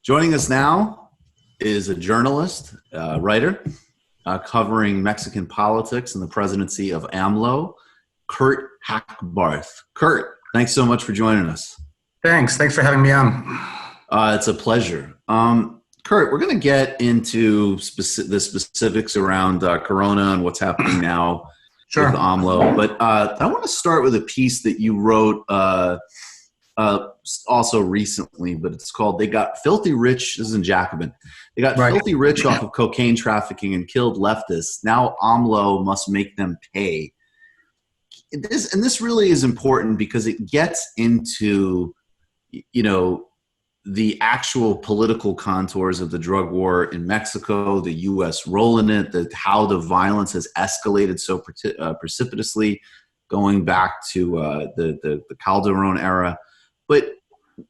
Joining us now is a journalist, writer, covering Mexican politics and the presidency of AMLO, Kurt Hackbarth. Kurt, thanks so much for joining us. Thanks for having me on. It's a pleasure. Kurt, we're going to get into the specifics around Corona and what's happening now with AMLO. But I want to start with a piece that you wrote also recently, but it's called "They Got Filthy Rich." This is in Jacobin. They got filthy rich off of cocaine trafficking and killed leftists. Now AMLO must make them pay. This really is important because it gets into, the actual political contours of the drug war in Mexico, the U.S. role in it, how the violence has escalated so precipitously, going back to the Calderon era. But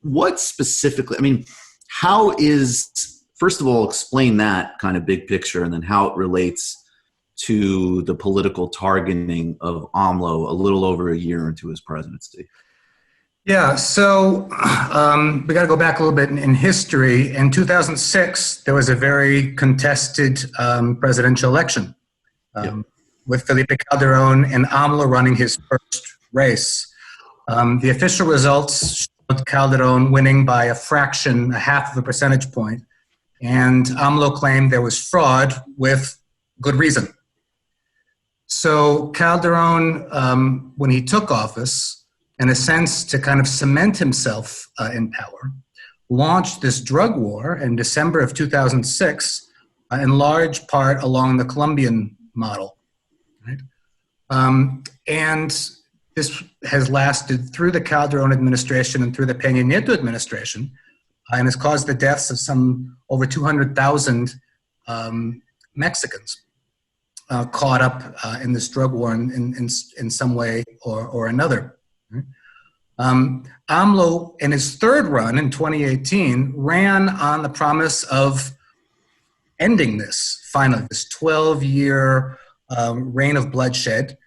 what specifically, first of all, explain that kind of big picture and then how it relates to the political targeting of AMLO a little over a year into his presidency. Yeah, so we got to go back a little bit in history. In 2006, there was a very contested presidential election with Felipe Calderon and AMLO running his first race. The official results showed Calderon winning by a half of a percentage point, and AMLO claimed there was fraud with good reason. So Calderon, when he took office, in a sense to kind of cement himself in power, launched this drug war in December of 2006, in large part along the Colombian model. Right? And this has lasted through the Calderon administration and through the Peña Nieto administration, and has caused the deaths of some over 200,000 Mexicans caught up in this drug war in some way or another. AMLO, in his third run in 2018, ran on the promise of ending this, finally, this 12-year reign of bloodshed.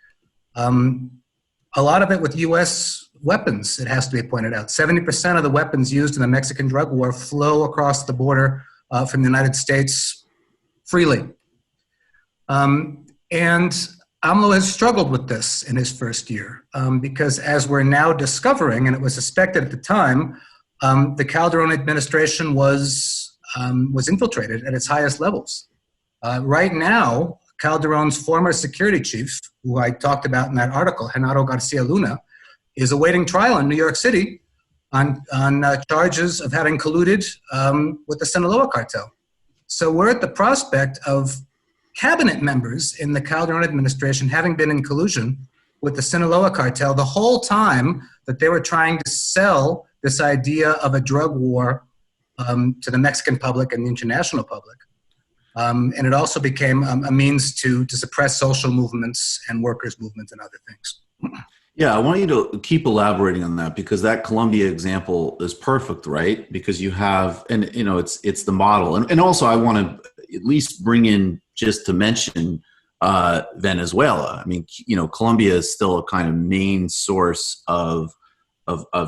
A lot of it with U.S. weapons, it has to be pointed out. 70% of the weapons used in the Mexican drug war flow across the border from the United States freely. And AMLO has struggled with this in his first year because, as we're now discovering, and it was suspected at the time, the Calderon administration was infiltrated at its highest levels. Right now, Calderon's former security chief, who I talked about in that article, Genaro Garcia Luna, is awaiting trial in New York City on charges of having colluded with the Sinaloa cartel. So we're at the prospect of cabinet members in the Calderon administration having been in collusion with the Sinaloa cartel the whole time that they were trying to sell this idea of a drug war to the Mexican public and the international public. And it also became a means to suppress social movements and workers' movements and other things. Yeah, I want you to keep elaborating on that because that Colombia example is perfect, right? Because you have, and it's the model. And also I want to at least bring in, just to mention, Venezuela. I mean, Colombia is still a kind of main source of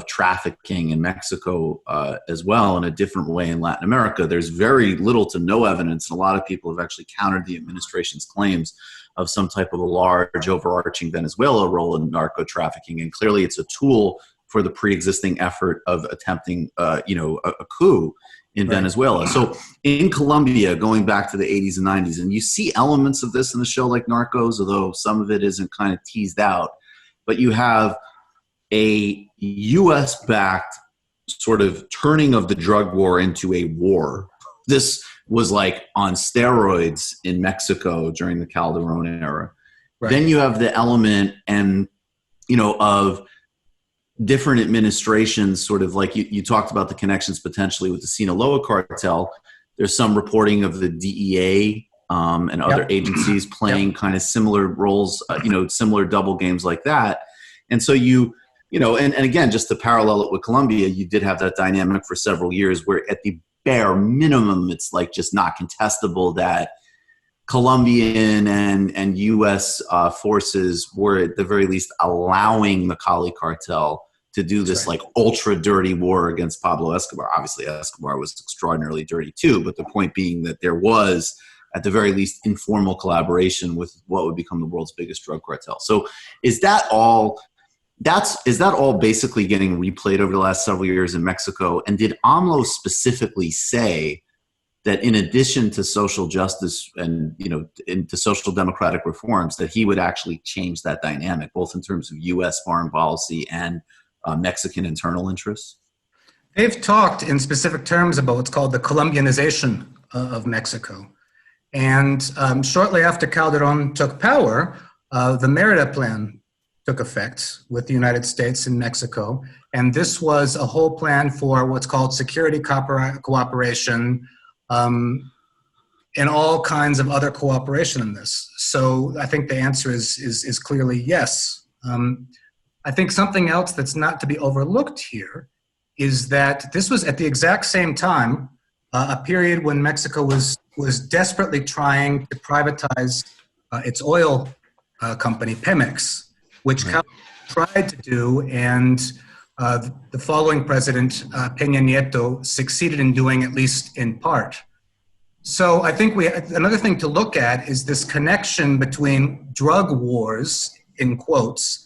trafficking in Mexico as well, in a different way in Latin America. There's very little to no evidence, and a lot of people have actually countered the administration's claims of some type of a large overarching Venezuela role in narco trafficking. And clearly it's a tool for the pre-existing effort of attempting, a coup in Venezuela. So in Colombia, going back to the 80s and 90s, and you see elements of this in the show like Narcos, although some of it isn't kind of teased out, but you have a U.S.-backed sort of turning of the drug war into a war. This was like on steroids in Mexico during the Calderon era. Right. Then you have the element of different administrations, sort of like you talked about the connections potentially with the Sinaloa cartel. There's some reporting of the DEA and other agencies playing kind of similar roles, similar double games like that. And so and again, just to parallel it with Colombia, you did have that dynamic for several years where at the bare minimum, it's like just not contestable that Colombian and U.S. Forces were at the very least allowing the Cali cartel to do this like ultra dirty war against Pablo Escobar. Obviously, Escobar was extraordinarily dirty too, but the point being that there was, at the very least, informal collaboration with what would become the world's biggest drug cartel. So is that all basically getting replayed over the last several years in Mexico? And did AMLO specifically say that in addition to social justice and, into social democratic reforms, that he would actually change that dynamic, both in terms of U.S. foreign policy and Mexican internal interests? They've talked in specific terms about what's called the Colombianization of Mexico. And shortly after Calderon took power, the Merida Plan took effect with the United States and Mexico. And this was a whole plan for what's called security cooperation and all kinds of other cooperation in this. So I think the answer is clearly yes. I think something else that's not to be overlooked here is that this was at the exact same time, a period when Mexico was desperately trying to privatize its oil company, Pemex, which tried to do, and the following president, Peña Nieto, succeeded in doing, at least in part. So I think another thing to look at is this connection between drug wars, in quotes,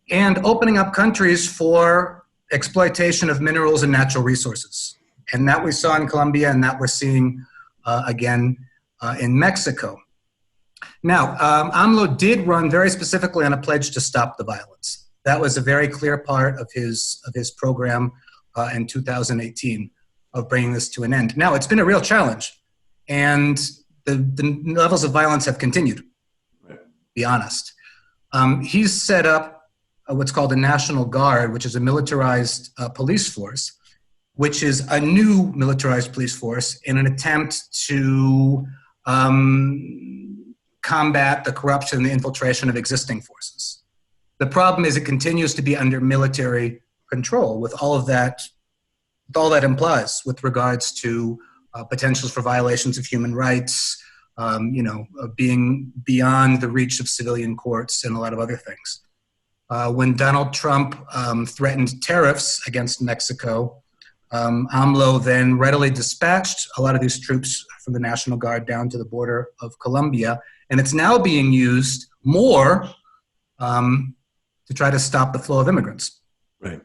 and opening up countries for exploitation of minerals and natural resources. And that we saw in Colombia, and that we're seeing again in Mexico. Now, AMLO did run very specifically on a pledge to stop the violence. That was a very clear part of his program in 2018 of bringing this to an end. Now, it's been a real challenge, and the levels of violence have continued, to be honest. He's set up what's called a National Guard, which is a militarized police force, which is a new militarized police force in an attempt to combat the corruption and the infiltration of existing forces. The problem is it continues to be under military control, with all that implies with regards to potentials for violations of human rights, being beyond the reach of civilian courts, and a lot of other things. When Donald Trump threatened tariffs against Mexico, AMLO then readily dispatched a lot of these troops from the National Guard down to the border of Colombia, and it's now being used more to try to stop the flow of immigrants. Right.